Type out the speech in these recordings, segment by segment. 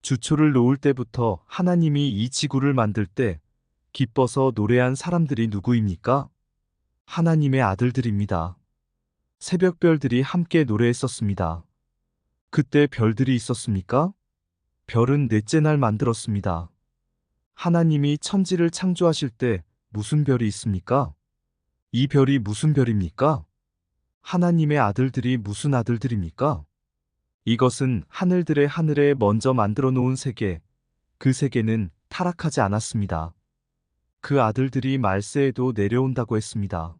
주초를 놓을 때부터 하나님이 이 지구를 만들 때 기뻐서 노래한 사람들이 누구입니까? 하나님의 아들들입니다. 새벽별들이 함께 노래했었습니다. 그때 별들이 있었습니까? 별은 넷째 날 만들었습니다. 하나님이 천지를 창조하실 때 무슨 별이 있습니까? 이 별이 무슨 별입니까? 하나님의 아들들이 무슨 아들들입니까? 이것은 하늘들의 하늘에 먼저 만들어 놓은 세계, 그 세계는 타락하지 않았습니다. 그 아들들이 말세에도 내려온다고 했습니다.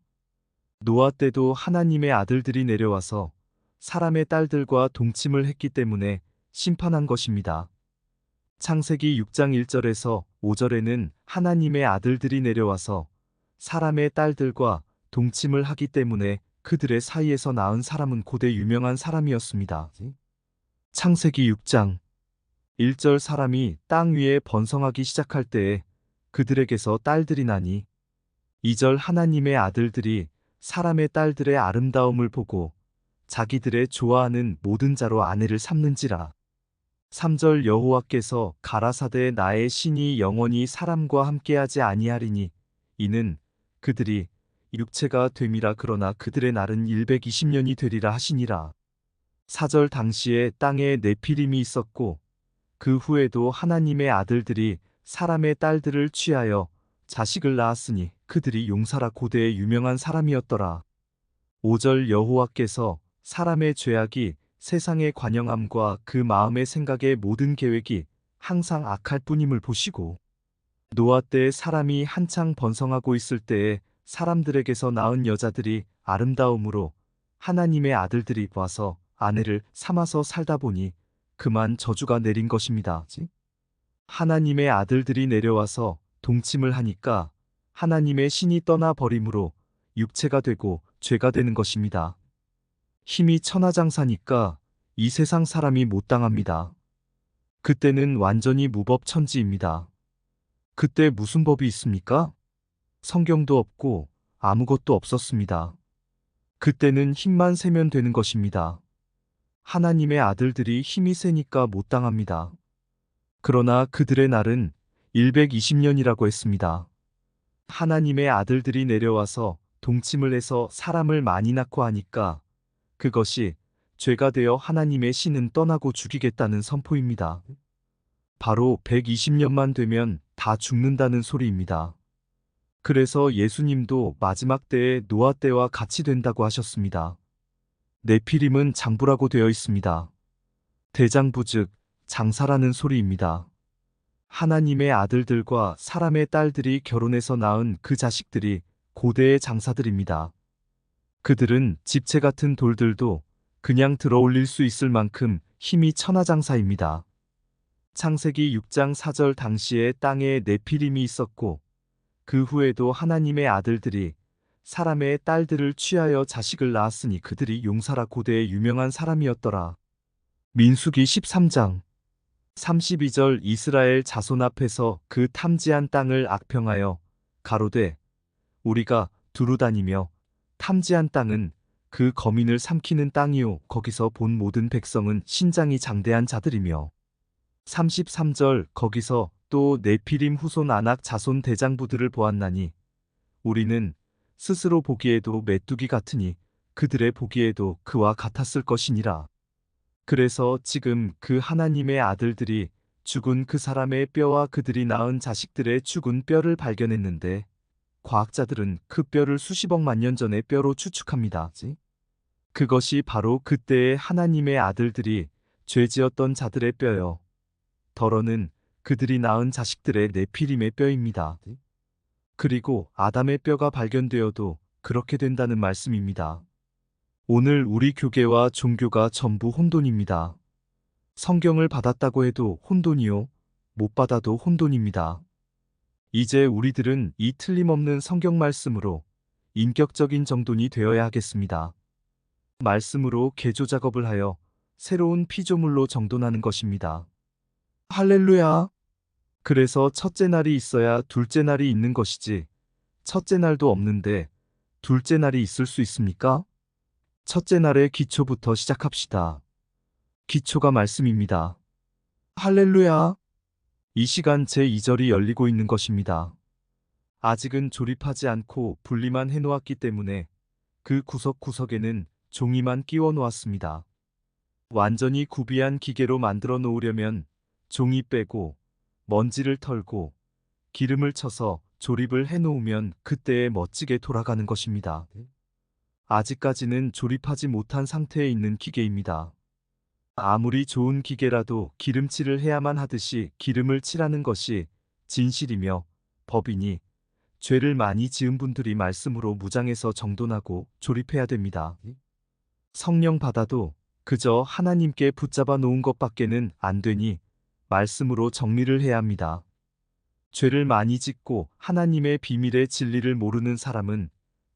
노아 때도 하나님의 아들들이 내려와서 사람의 딸들과 동침을 했기 때문에 심판한 것입니다. 창세기 6장 1절에서 5절에는 하나님의 아들들이 내려와서 사람의 딸들과 동침을 하기 때문에 그들의 사이에서 낳은 사람은 고대 유명한 사람이었습니다. 창세기 6장 1절 사람이 땅 위에 번성하기 시작할 때에 그들에게서 딸들이 나니 2절 하나님의 아들들이 사람의 딸들의 아름다움을 보고 자기들의 좋아하는 모든 자로 아내를 삼는지라. 3절 여호와께서 가라사대 나의 신이 영원히 사람과 함께하지 아니하리니 이는 그들이 육체가 됨이라 그러나 그들의 날은 120년이 되리라 하시니라. 4절 당시에 땅에 네피림이 있었고 그 후에도 하나님의 아들들이 사람의 딸들을 취하여 자식을 낳았으니 그들이 용사라 고대의 유명한 사람이었더라. 5절 여호와께서 사람의 죄악이 세상의 관영함과 그 마음의 생각의 모든 계획이 항상 악할 뿐임을 보시고 노아 때 사람이 한창 번성하고 있을 때에 사람들에게서 낳은 여자들이 아름다움으로 하나님의 아들들이 와서 아내를 삼아서 살다 보니 그만 저주가 내린 것입니다. 하나님의 아들들이 내려와서 동침을 하니까 하나님의 신이 떠나 버림으로 육체가 되고 죄가 되는 것입니다. 힘이 천하장사니까 이 세상 사람이 못 당합니다. 그때는 완전히 무법천지입니다. 그때 무슨 법이 있습니까? 성경도 없고 아무것도 없었습니다. 그때는 힘만 세면 되는 것입니다. 하나님의 아들들이 힘이 세니까 못 당합니다. 그러나 그들의 날은 120년이라고 했습니다. 하나님의 아들들이 내려와서 동침을 해서 사람을 많이 낳고 하니까 그것이 죄가 되어 하나님의 신은 떠나고 죽이겠다는 선포입니다. 바로 120년만 되면 다 죽는다는 소리입니다. 그래서 예수님도 마지막 때에 노아 때와 같이 된다고 하셨습니다. 네피림은 장부라고 되어 있습니다. 대장부 즉 장사라는 소리입니다. 하나님의 아들들과 사람의 딸들이 결혼해서 낳은 그 자식들이 고대의 장사들입니다. 그들은 집채 같은 돌들도 그냥 들어 올릴 수 있을 만큼 힘이 천하장사입니다. 창세기 6장 4절 당시에 땅에 네피림이 있었고 그 후에도 하나님의 아들들이 사람의 딸들을 취하여 자식을 낳았으니 그들이 용사라 고대의 유명한 사람이었더라. 민수기 13장 32절 이스라엘 자손 앞에서 그 탐지한 땅을 악평하여 가로되 우리가 두루 다니며 탐지한 땅은 그 거민을 삼키는 땅이요 거기서 본 모든 백성은 신장이 장대한 자들이며 33절 거기서 또 네피림 후손 아낙 자손 대장부들을 보았나니 우리는 스스로 보기에도 메뚜기 같으니 그들의 보기에도 그와 같았을 것이니라. 그래서 지금 그 하나님의 아들들이 죽은 그 사람의 뼈와 그들이 낳은 자식들의 죽은 뼈를 발견했는데 과학자들은 그 뼈를 수십억만 년 전의 뼈로 추측합니다. 그것이 바로 그때의 하나님의 아들들이 죄지었던 자들의 뼈요. 더러는 그들이 낳은 자식들의 네피림의 뼈입니다. 그리고 아담의 뼈가 발견되어도 그렇게 된다는 말씀입니다. 오늘 우리 교계와 종교가 전부 혼돈입니다. 성경을 받았다고 해도 혼돈이요. 못 받아도 혼돈입니다. 이제 우리들은 이 틀림없는 성경 말씀으로 인격적인 정돈이 되어야 하겠습니다. 말씀으로 개조 작업을 하여 새로운 피조물로 정돈하는 것입니다. 할렐루야! 그래서 첫째 날이 있어야 둘째 날이 있는 것이지 첫째 날도 없는데 둘째 날이 있을 수 있습니까? 첫째 날의 기초부터 시작합시다. 기초가 말씀입니다. 할렐루야! 이 시간 제2절이 열리고 있는 것입니다. 아직은 조립하지 않고 분리만 해놓았기 때문에 그 구석구석에는 종이만 끼워 놓았습니다. 완전히 구비한 기계로 만들어 놓으려면 종이 빼고 먼지를 털고 기름을 쳐서 조립을 해 놓으면 그때에 멋지게 돌아가는 것입니다. 아직까지는 조립하지 못한 상태에 있는 기계입니다. 아무리 좋은 기계라도 기름칠을 해야만 하듯이 기름을 칠하는 것이 진실이며 법이니 죄를 많이 지은 분들이 말씀으로 무장해서 정돈하고 조립해야 됩니다. 성령 받아도 그저 하나님께 붙잡아 놓은 것밖에는 안 되니 말씀으로 정리를 해야 합니다. 죄를 많이 짓고 하나님의 비밀의 진리를 모르는 사람은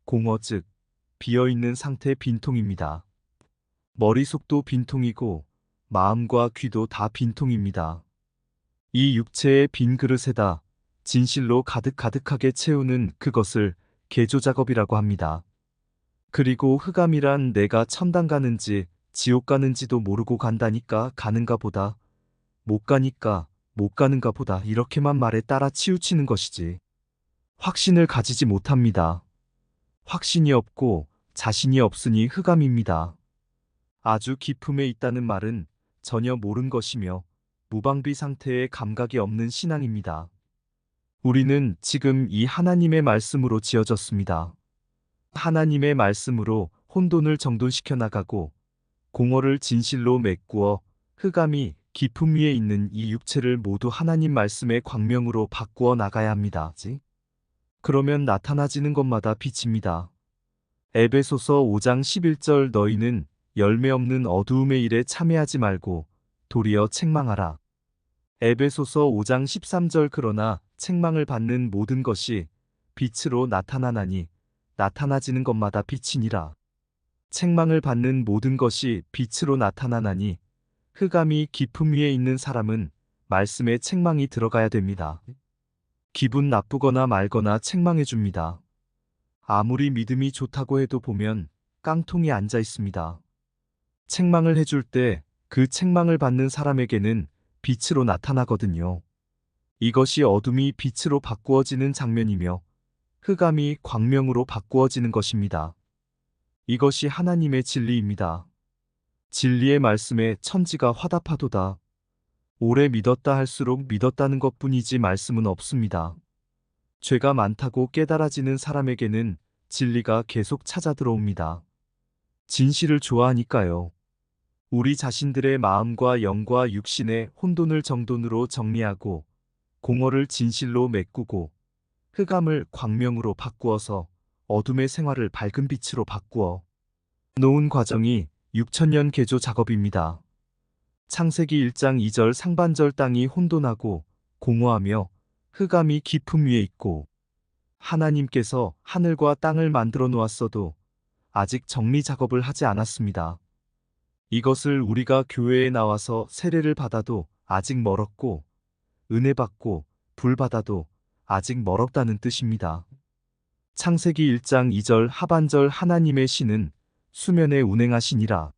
공허 즉 비어있는 상태 빈통입니다. 머릿속도 빈통이고 마음과 귀도 다 빈통입니다. 이 육체의 빈 그릇에다 진실로 가득가득하게 채우는 그것을 개조작업이라고 합니다. 그리고 흑암이란 내가 천당 가는지 지옥 가는지도 모르고 간다니까 가는가 보다, 못 가니까 못 가는가 보다 이렇게만 말에 따라 치우치는 것이지. 확신을 가지지 못합니다. 확신이 없고 자신이 없으니 흑암입니다. 아주 기품에 있다는 말은 전혀 모른 것이며 무방비 상태의 감각이 없는 신앙입니다. 우리는 지금 이 하나님의 말씀으로 지어졌습니다. 하나님의 말씀으로 혼돈을 정돈시켜 나가고 공허를 진실로 메꾸어 흑암이 기품 위에 있는 이 육체를 모두 하나님 말씀의 광명으로 바꾸어 나가야 합니다. 그러면 나타나지는 것마다 빛입니다. 에베소서 5장 11절 너희는 열매 없는 어두움의 일에 참여하지 말고 도리어 책망하라. 에베소서 5장 13절 그러나 책망을 받는 모든 것이 빛으로 나타나나니 나타나지는 것마다 빛이니라. 책망을 받는 모든 것이 빛으로 나타나나니 흑암이 깊음 위에 있는 사람은 말씀에 책망이 들어가야 됩니다. 기분 나쁘거나 말거나 책망해 줍니다. 아무리 믿음이 좋다고 해도 보면 깡통이 앉아 있습니다. 책망을 해줄 때 그 책망을 받는 사람에게는 빛으로 나타나거든요. 이것이 어둠이 빛으로 바꾸어지는 장면이며 흑암이 광명으로 바꾸어지는 것입니다. 이것이 하나님의 진리입니다. 진리의 말씀에 천지가 화답하도다. 오래 믿었다 할수록 믿었다는 것뿐이지 말씀은 없습니다. 죄가 많다고 깨달아지는 사람에게는 진리가 계속 찾아 들어옵니다. 진실을 좋아하니까요. 우리 자신들의 마음과 영과 육신의 혼돈을 정돈으로 정리하고 공허를 진실로 메꾸고 흑암을 광명으로 바꾸어서 어둠의 생활을 밝은 빛으로 바꾸어 놓은 과정이 6000년 개조 작업입니다. 창세기 1장 2절 상반절 땅이 혼돈하고 공허하며 흑암이 깊음 위에 있고 하나님께서 하늘과 땅을 만들어 놓았어도 아직 정리 작업을 하지 않았습니다. 이것을 우리가 교회에 나와서 세례를 받아도 아직 멀었고 은혜 받고 불 받아도 아직 멀었다는 뜻입니다. 창세기 1장 2절 하반절 하나님의 신은 수면에 운행하시니라.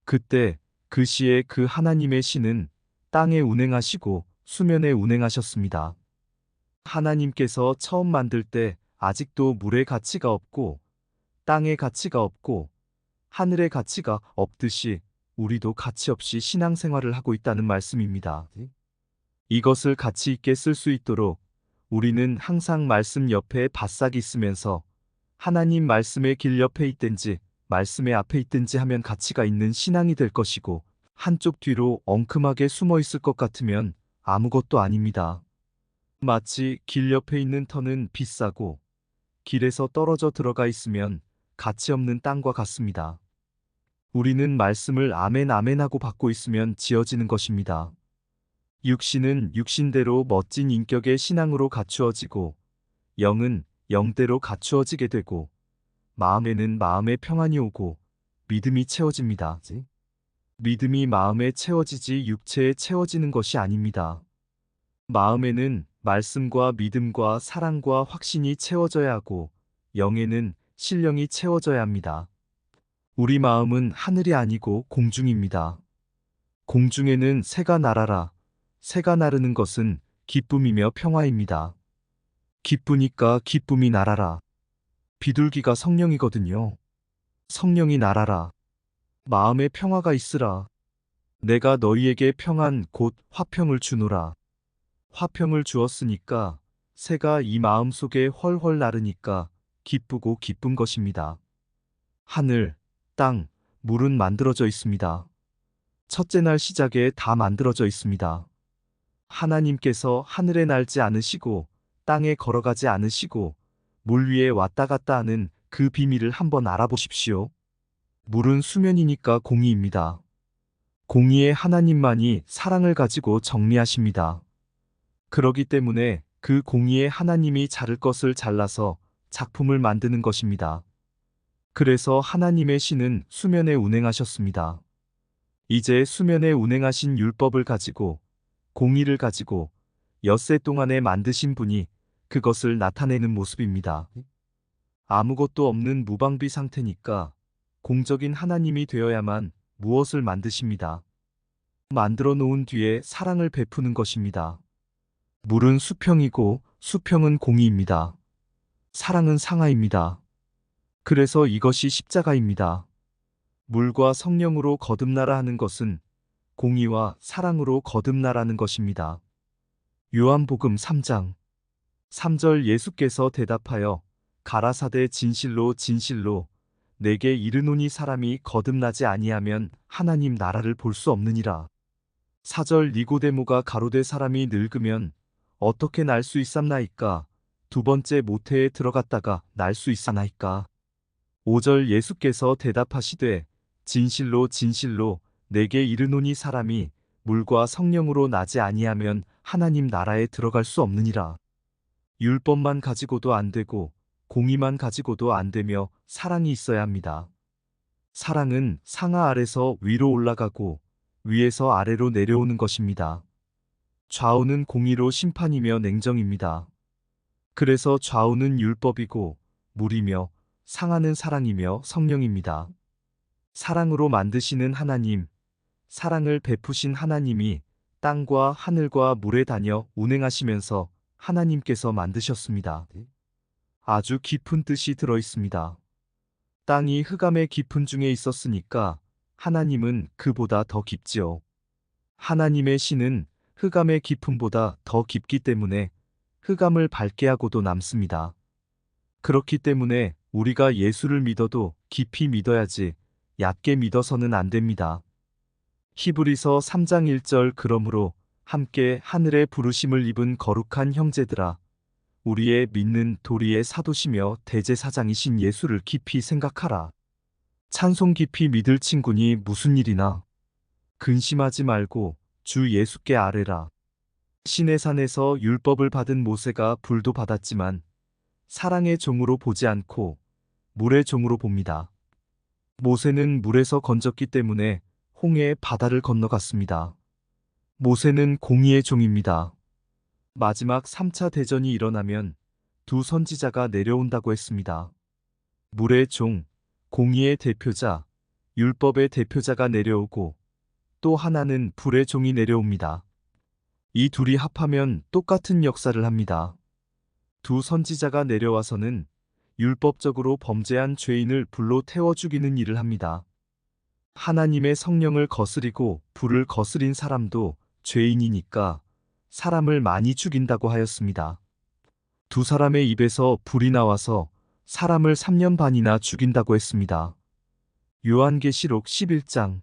그때 그 시에 그 하나님의 신은 땅에 운행하시고 수면에 운행하셨습니다. 하나님께서 처음 만들 때 아직도 물의 가치가 없고 땅의 가치가 없고 하늘의 가치가 없듯이 우리도 가치 없이 신앙생활을 하고 있다는 말씀입니다. 이것을 가치 있게 쓸 수 있도록 우리는 항상 말씀 옆에 바싹 있으면서 하나님 말씀의 길 옆에 있든지 말씀의 앞에 있든지 하면 가치가 있는 신앙이 될 것이고 한쪽 뒤로 엉큼하게 숨어 있을 것 같으면 아무것도 아닙니다. 마치 길 옆에 있는 터는 비싸고 길에서 떨어져 들어가 있으면 가치 없는 땅과 같습니다. 우리는 말씀을 아멘 아멘하고 받고 있으면 지어지는 것입니다. 육신은 육신대로 멋진 인격의 신앙으로 갖추어지고 영은 영대로 갖추어지게 되고 마음에는 마음의 평안이 오고 믿음이 채워집니다. 믿음이 마음에 채워지지 육체에 채워지는 것이 아닙니다. 마음에는 말씀과 믿음과 사랑과 확신이 채워져야 하고 영에는 신령이 채워져야 합니다. 우리 마음은 하늘이 아니고 공중입니다. 공중에는 새가 날아라 새가 나르는 것은 기쁨이며 평화입니다. 기쁘니까 기쁨이 날아라. 비둘기가 성령이거든요. 성령이 날아라. 마음에 평화가 있으라. 내가 너희에게 평안 곧 화평을 주노라. 화평을 주었으니까 새가 이 마음 속에 훨훨 나르니까 기쁘고 기쁜 것입니다. 하늘, 땅, 물은 만들어져 있습니다. 첫째 날 시작에 다 만들어져 있습니다. 하나님께서 하늘에 날지 않으시고 땅에 걸어가지 않으시고 물 위에 왔다 갔다 하는 그 비밀을 한번 알아보십시오. 물은 수면이니까 공의입니다. 공의의 하나님만이 사랑을 가지고 정리하십니다. 그러기 때문에 그 공의의 하나님이 자를 것을 잘라서 작품을 만드는 것입니다. 그래서 하나님의 신은 수면에 운행하셨습니다. 이제 수면에 운행하신 율법을 가지고 공의를 가지고 엿새 동안에 만드신 분이 그것을 나타내는 모습입니다. 아무것도 없는 무방비 상태니까 공적인 하나님이 되어야만 무엇을 만드십니다. 만들어 놓은 뒤에 사랑을 베푸는 것입니다. 물은 수평이고 수평은 공의입니다. 사랑은 상하입니다. 그래서 이것이 십자가입니다. 물과 성령으로 거듭나라 하는 것은 공의와 사랑으로 거듭나라는 것입니다. 요한복음 3장 3절 예수께서 대답하여 가라사대 진실로 진실로 내게 이르노니 사람이 거듭나지 아니하면 하나님 나라를 볼 수 없느니라. 4절 니고데모가 가로되 사람이 늙으면 어떻게 날 수 있삼나이까? 두 번째 모태에 들어갔다가 날 수 있사나이까? 5절 예수께서 대답하시되 진실로 진실로 내게 이르노니 사람이 물과 성령으로 나지 아니하면 하나님 나라에 들어갈 수 없느니라. 율법만 가지고도 안 되고 공의만 가지고도 안 되며 사랑이 있어야 합니다. 사랑은 상하 아래서 위로 올라가고 위에서 아래로 내려오는 것입니다. 좌우는 공의로 심판이며 냉정입니다. 그래서 좌우는 율법이고 물이며 상하는 사랑이며 성령입니다. 사랑으로 만드시는 하나님, 사랑을 베푸신 하나님이 땅과 하늘과 물에 다녀 운행하시면서 하나님께서 만드셨습니다. 아주 깊은 뜻이 들어 있습니다. 땅이 흑암의 깊은 중에 있었으니까 하나님은 그보다 더 깊지요. 하나님의 신은 흑암의 깊음보다 더 깊기 때문에 흑암을 밝게 하고도 남습니다. 그렇기 때문에 우리가 예수를 믿어도 깊이 믿어야지 얕게 믿어서는 안 됩니다. 히브리서 3장 1절 그러므로 함께 하늘의 부르심을 입은 거룩한 형제들아 우리의 믿는 도리의 사도시며 대제사장이신 예수를 깊이 생각하라. 찬송 깊이 믿을 친구니 무슨 일이나 근심하지 말고 주 예수께 아뢰라. 시내산에서 율법을 받은 모세가 불도 받았지만 사랑의 종으로 보지 않고 물의 종으로 봅니다. 모세는 물에서 건졌기 때문에 홍해의 바다를 건너갔습니다. 모세는 공의의 종입니다. 마지막 3차 대전이 일어나면 두 선지자가 내려온다고 했습니다. 물의 종, 공의의 대표자, 율법의 대표자가 내려오고 또 하나는 불의 종이 내려옵니다. 이 둘이 합하면 똑같은 역사를 합니다. 두 선지자가 내려와서는 율법적으로 범죄한 죄인을 불로 태워 죽이는 일을 합니다. 하나님의 성령을 거스리고 불을 거스린 사람도 죄인이니까 사람을 많이 죽인다고 하였습니다. 두 사람의 입에서 불이 나와서 사람을 3년 반이나 죽인다고 했습니다. 요한계시록 11장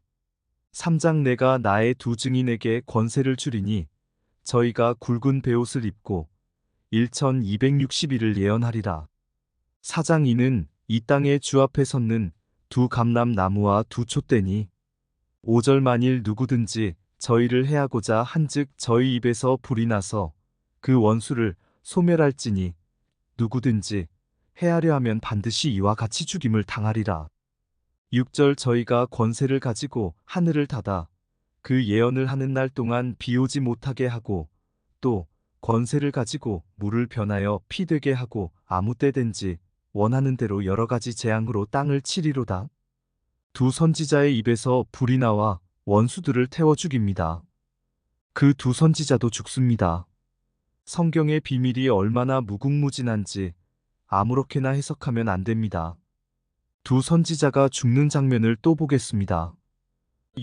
3장 내가 나의 두 증인에게 권세를 주리니 저희가 굵은 베옷을 입고 1260일을 예언하리라. 4장 2는 이 땅의 주 앞에 섰는 두 감람나무와 두 촛대니 5절 만일 누구든지 저희를 해하고자 한즉 저희 입에서 불이 나서 그 원수를 소멸할지니 누구든지 해하려 하면 반드시 이와 같이 죽임을 당하리라. 6절 저희가 권세를 가지고 하늘을 닫아 그 예언을 하는 날 동안 비 오지 못하게 하고 또 권세를 가지고 물을 변하여 피 되게 하고 아무 때든지 원하는 대로 여러 가지 재앙으로 땅을 치리로다. 두 선지자의 입에서 불이 나와 원수들을 태워 죽입니다. 그 두 선지자도 죽습니다. 성경의 비밀이 얼마나 무궁무진한지 아무렇게나 해석하면 안 됩니다. 두 선지자가 죽는 장면을 또 보겠습니다.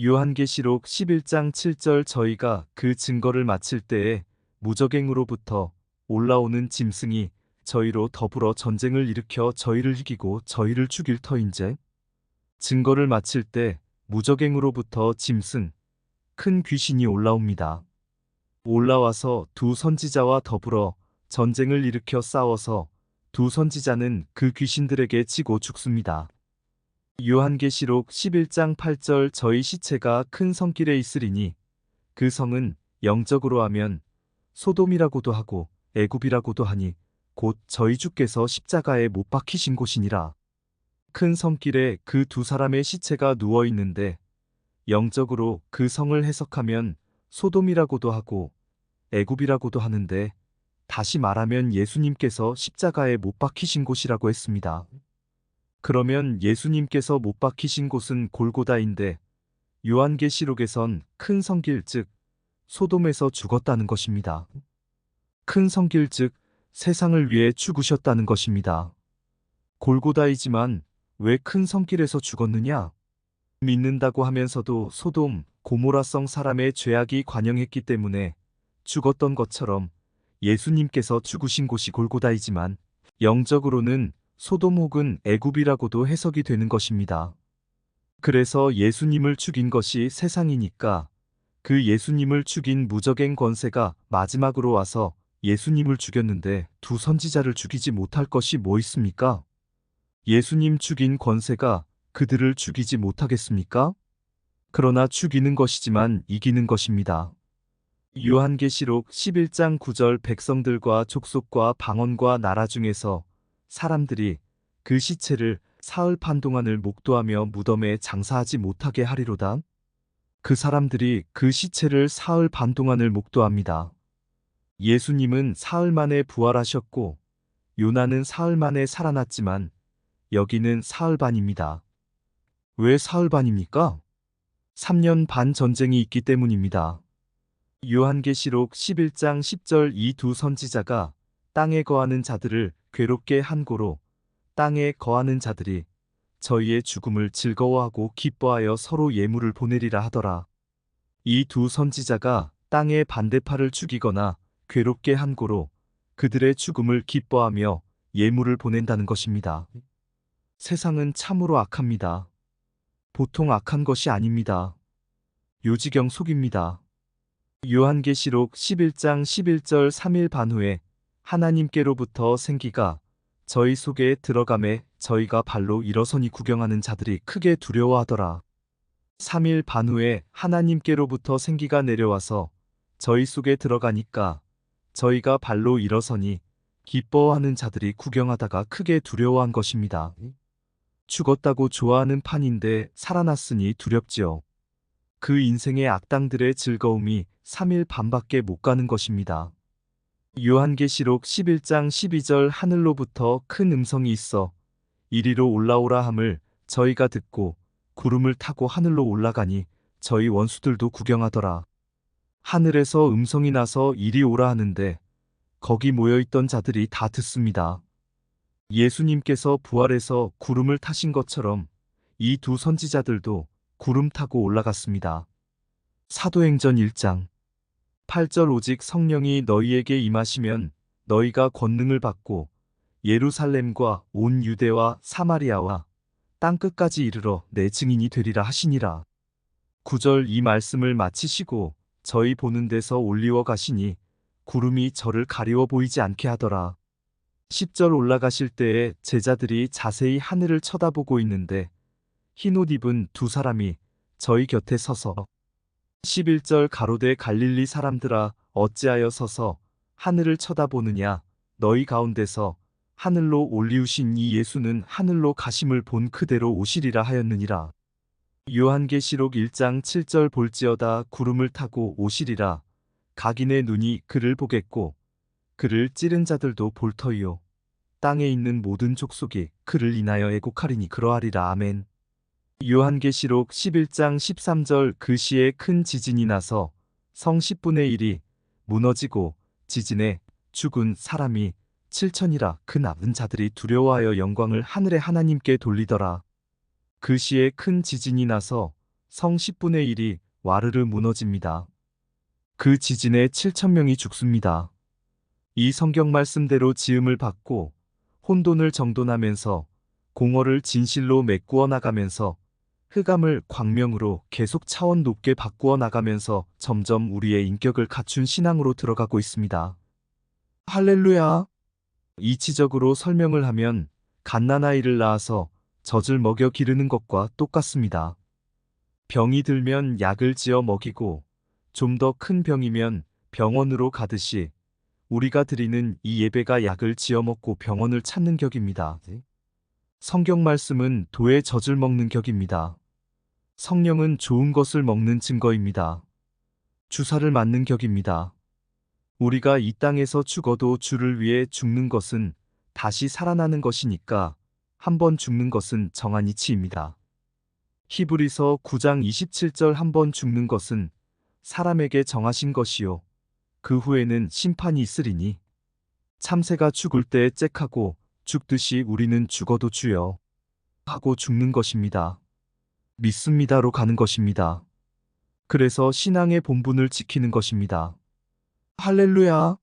요한계시록 11장 7절 저희가 그 증거를 마칠 때에 무적행으로부터 올라오는 짐승이 저희로 더불어 전쟁을 일으켜 저희를 이기고 저희를 죽일 터인즉 증거를 마칠 때 무적행으로부터 짐승, 큰 귀신이 올라옵니다. 올라와서 두 선지자와 더불어 전쟁을 일으켜 싸워서 두 선지자는 그 귀신들에게 치고 죽습니다. 요한계시록 11장 8절 저희 시체가 큰 성길에 있으리니 그 성은 영적으로 하면 소돔이라고도 하고 애굽이라고도 하니 곧 저희 주께서 십자가에 못 박히신 곳이니라. 큰 성길에 그 두 사람의 시체가 누워 있는데 영적으로 그 성을 해석하면 소돔이라고도 하고 애굽이라고도 하는데 다시 말하면 예수님께서 십자가에 못 박히신 곳이라고 했습니다. 그러면 예수님께서 못 박히신 곳은 골고다인데 요한계시록에선 큰 성길 즉 소돔에서 죽었다는 것입니다. 큰 성길 즉 세상을 위해 죽으셨다는 것입니다. 골고다이지만 왜 큰 성길에서 죽었느냐? 믿는다고 하면서도 소돔, 고모라성 사람의 죄악이 관영했기 때문에 죽었던 것처럼 예수님께서 죽으신 곳이 골고다이지만 영적으로는 소돔 혹은 애굽이라고도 해석이 되는 것입니다. 그래서 예수님을 죽인 것이 세상이니까 그 예수님을 죽인 무적행 권세가 마지막으로 와서 예수님을 죽였는데 두 선지자를 죽이지 못할 것이 뭐 있습니까? 예수님 죽인 권세가 그들을 죽이지 못하겠습니까? 그러나 죽이는 것이지만 이기는 것입니다. 요한계시록 11장 9절 백성들과 족속과 방언과 나라 중에서 사람들이 그 시체를 사흘 반 동안을 목도하며 무덤에 장사하지 못하게 하리로다. 그 사람들이 그 시체를 사흘 반 동안을 목도합니다. 예수님은 사흘 만에 부활하셨고 요나는 사흘 만에 살아났지만 여기는 사흘 반입니다. 왜 사흘 반입니까? 3년 반 전쟁이 있기 때문입니다. 요한계시록 11장 10절 이 두 선지자가 땅에 거하는 자들을 괴롭게 한 고로 땅에 거하는 자들이 저희의 죽음을 즐거워하고 기뻐하여 서로 예물을 보내리라 하더라. 이 두 선지자가 땅의 반대파를 죽이거나 괴롭게 한 고로 그들의 죽음을 기뻐하며 예물을 보낸다는 것입니다. 세상은 참으로 악합니다. 보통 악한 것이 아닙니다. 요지경 속입니다. 요한계시록 11장 11절 3일 반 후에 하나님께로부터 생기가 저희 속에 들어가매 저희가 발로 일어서니 구경하는 자들이 크게 두려워하더라. 3일 반 후에 하나님께로부터 생기가 내려와서 저희 속에 들어가니까 저희가 발로 일어서니 기뻐하는 자들이 구경하다가 크게 두려워한 것입니다. 죽었다고 좋아하는 판인데 살아났으니 두렵지요. 그 인생의 악당들의 즐거움이 3일 반밖에 못 가는 것입니다. 요한계시록 11장 12절 하늘로부터 큰 음성이 있어 이리로 올라오라 함을 저희가 듣고 구름을 타고 하늘로 올라가니 저희 원수들도 구경하더라. 하늘에서 음성이 나서 이리 오라 하는데 거기 모여있던 자들이 다 듣습니다. 예수님께서 부활해서 구름을 타신 것처럼 이 두 선지자들도 구름 타고 올라갔습니다. 사도행전 1장 8절 오직 성령이 너희에게 임하시면 너희가 권능을 받고 예루살렘과 온 유대와 사마리아와 땅끝까지 이르러 내 증인이 되리라 하시니라. 9절 이 말씀을 마치시고 저희 보는 데서 올리워 가시니 구름이 저를 가리워 보이지 않게 하더라. 10절 올라가실 때에 제자들이 자세히 하늘을 쳐다보고 있는데 흰 옷 입은 두 사람이 저희 곁에 서서 11절 가로되 갈릴리 사람들아 어찌하여 서서 하늘을 쳐다보느냐 너희 가운데서 하늘로 올리우신 이 예수는 하늘로 가심을 본 그대로 오시리라 하였느니라. 요한계시록 1장 7절 볼지어다 구름을 타고 오시리라. 각인의 눈이 그를 보겠고 그를 찌른 자들도 볼 터이요 땅에 있는 모든 족속이 그를 인하여 애곡하리니 그러하리라. 아멘. 요한계시록 11장 13절 그 시에 큰 지진이 나서 성 10분의 1이 무너지고 지진에 죽은 사람이 7천이라 그 남은 자들이 두려워하여 영광을 하늘의 하나님께 돌리더라. 그 시에 큰 지진이 나서 성 10분의 1이 와르르 무너집니다. 그 지진에 7천 명이 죽습니다. 이 성경 말씀대로 지음을 받고 혼돈을 정돈하면서 공허를 진실로 메꾸어 나가면서 흑암을 광명으로 계속 차원 높게 바꾸어 나가면서 점점 우리의 인격을 갖춘 신앙으로 들어가고 있습니다. 할렐루야! 이치적으로 설명을 하면 갓난아이를 낳아서 젖을 먹여 기르는 것과 똑같습니다. 병이 들면 약을 지어 먹이고 좀 더 큰 병이면 병원으로 가듯이 우리가 드리는 이 예배가 약을 지어 먹고 병원을 찾는 격입니다. 성경 말씀은 도의 젖을 먹는 격입니다. 성령은 좋은 것을 먹는 증거입니다. 주사를 맞는 격입니다. 우리가 이 땅에서 죽어도 주를 위해 죽는 것은 다시 살아나는 것이니까 한 번 죽는 것은 정한 이치입니다. 히브리서 9장 27절 한 번 죽는 것은 사람에게 정하신 것이요. 그 후에는 심판이 있으리니 참새가 죽을 때에 짹하고 죽듯이 우리는 죽어도 주여 하고 죽는 것입니다. 믿습니다로 가는 것입니다. 그래서 신앙의 본분을 지키는 것입니다. 할렐루야!